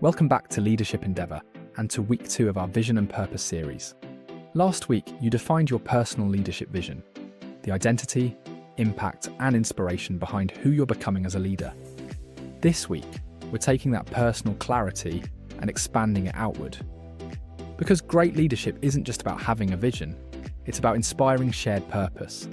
Welcome back to Leadership Endeavour and to week 2 of our Vision and Purpose series. Last week, you defined your personal leadership vision, the identity, impact, and inspiration behind who you're becoming as a leader. This week, we're taking that personal clarity and expanding it outward. Because great leadership isn't just about having a vision, it's about inspiring shared purpose.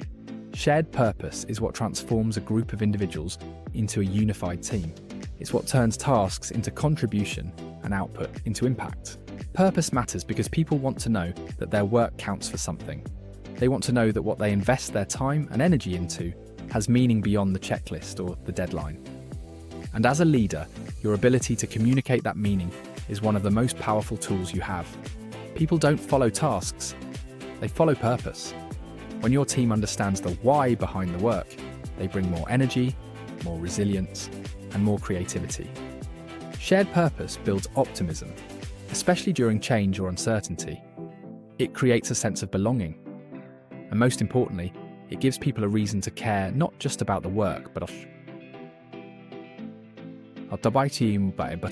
Shared purpose is what transforms a group of individuals into a unified team. It's what turns tasks into contribution and output into impact. Purpose matters because people want to know that their work counts for something. They want to know that what they invest their time and energy into has meaning beyond the checklist or the deadline. And as a leader, your ability to communicate that meaning is one of the most powerful tools you have. People don't follow tasks, they follow purpose. When your team understands the why behind the work, they bring more energy, more resilience, and more creativity. Shared purpose builds optimism, especially during change or uncertainty. It creates a sense of belonging. And most importantly, it gives people a reason to care not just about the work, but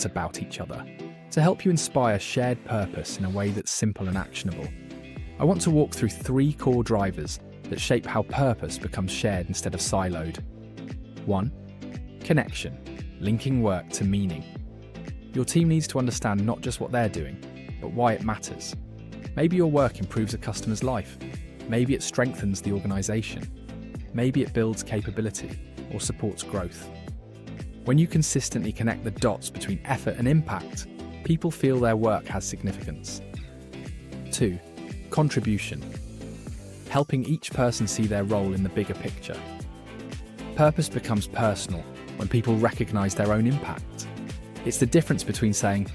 about each other. To help you inspire shared purpose in a way that's simple and actionable, I want to walk through 3 core drivers that shape how purpose becomes shared instead of siloed. 1. Connection, linking work to meaning. Your team needs to understand not just what they're doing, but why it matters. Maybe your work improves a customer's life. Maybe it strengthens the organization. Maybe it builds capability or supports growth. When you consistently connect the dots between effort and impact, people feel their work has significance. 2. Contribution, helping each person see their role in the bigger picture. Purpose becomes personal when people recognize their own impact. It's the difference between saying,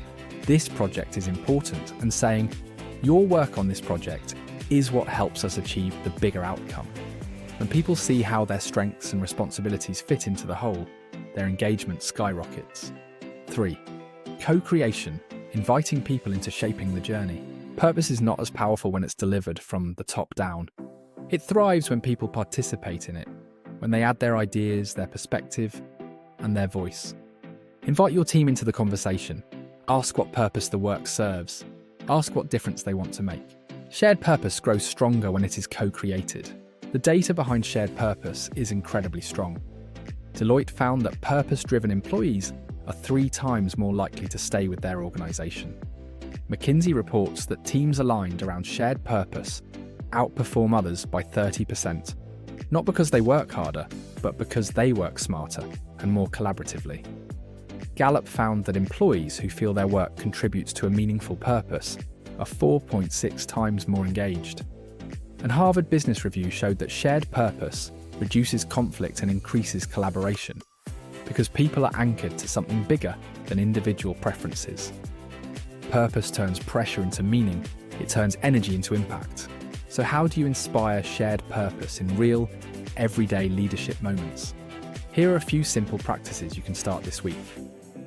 "This project is important," and saying, "Your work on this project is what helps us achieve the bigger outcome." When people see how their strengths and responsibilities fit into the whole, their engagement skyrockets. 3. Co-creation, inviting people into shaping the journey. Purpose is not as powerful when it's delivered from the top down. It thrives when people participate in it, when they add their ideas, their perspective, and their voice. Invite your team into the conversation. Ask what purpose the work serves. Ask what difference they want to make. Shared purpose grows stronger when it is co-created. The data behind shared purpose is incredibly strong. Deloitte found that purpose-driven employees are 3 times more likely to stay with their organization. McKinsey reports that teams aligned around shared purpose outperform others by 30%, not because they work harder, but because they work smarter and more collaboratively. Gallup found that employees who feel their work contributes to a meaningful purpose are 4.6 times more engaged. And Harvard Business Review showed that shared purpose reduces conflict and increases collaboration, because people are anchored to something bigger than individual preferences. Purpose turns pressure into meaning, it turns energy into impact. So how do you inspire shared purpose in real, everyday leadership moments? Here are a few simple practices you can start this week.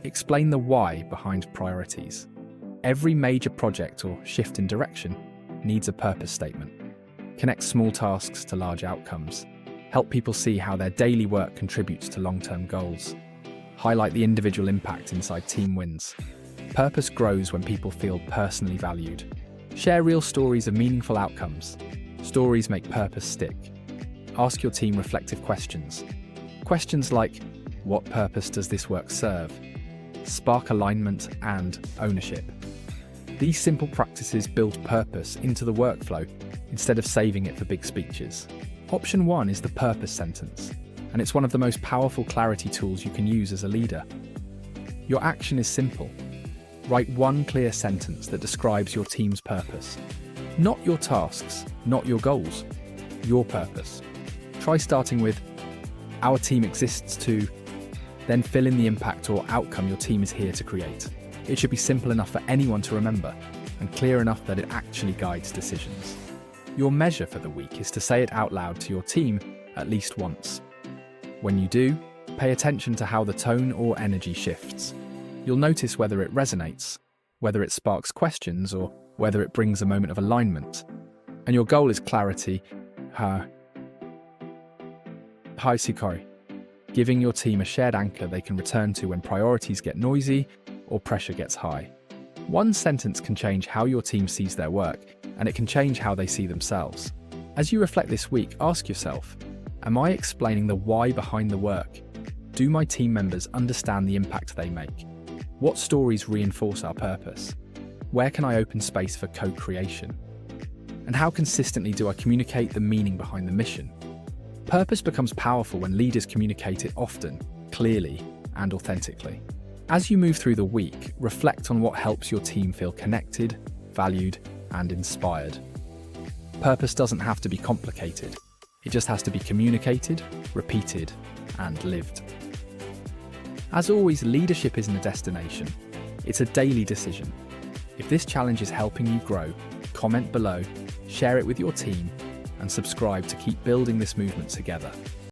Explain the why behind priorities. Every major project or shift in direction needs a purpose statement. Connect small tasks to large outcomes. Help people see how their daily work contributes to long-term goals. Highlight the individual impact inside team wins. Purpose grows when people feel personally valued. Share real stories of meaningful outcomes. Stories make purpose stick. Ask your team reflective questions. Questions like, what purpose does this work serve? Spark alignment and ownership. These simple practices build purpose into the workflow instead of saving it for big speeches. Option 1 is the purpose sentence, and it's one of the most powerful clarity tools you can use as a leader. Your action is simple. Write one clear sentence that describes your team's purpose. Not your tasks, not your goals, your purpose. Try starting with, "Our team exists to," then fill in the impact or outcome your team is here to create. It should be simple enough for anyone to remember and clear enough that it actually guides decisions. Your measure for the week is to say it out loud to your team at least once. When you do, pay attention to how the tone or energy shifts. You'll notice whether it resonates, whether it sparks questions, or whether it brings a moment of alignment. And your goal is clarity. Giving your team a shared anchor they can return to when priorities get noisy or pressure gets high. One sentence can change how your team sees their work, and it can change how they see themselves. As you reflect this week, ask yourself, am I explaining the why behind the work? Do my team members understand the impact they make? What stories reinforce our purpose? Where can I open space for co-creation? And how consistently do I communicate the meaning behind the mission? Purpose becomes powerful when leaders communicate it often, clearly, and authentically. As you move through the week, reflect on what helps your team feel connected, valued, and inspired. Purpose doesn't have to be complicated. It just has to be communicated, repeated, and lived. As always, leadership isn't a destination. It's a daily decision. If this challenge is helping you grow, comment below, share it with your team, and subscribe to keep building this movement together.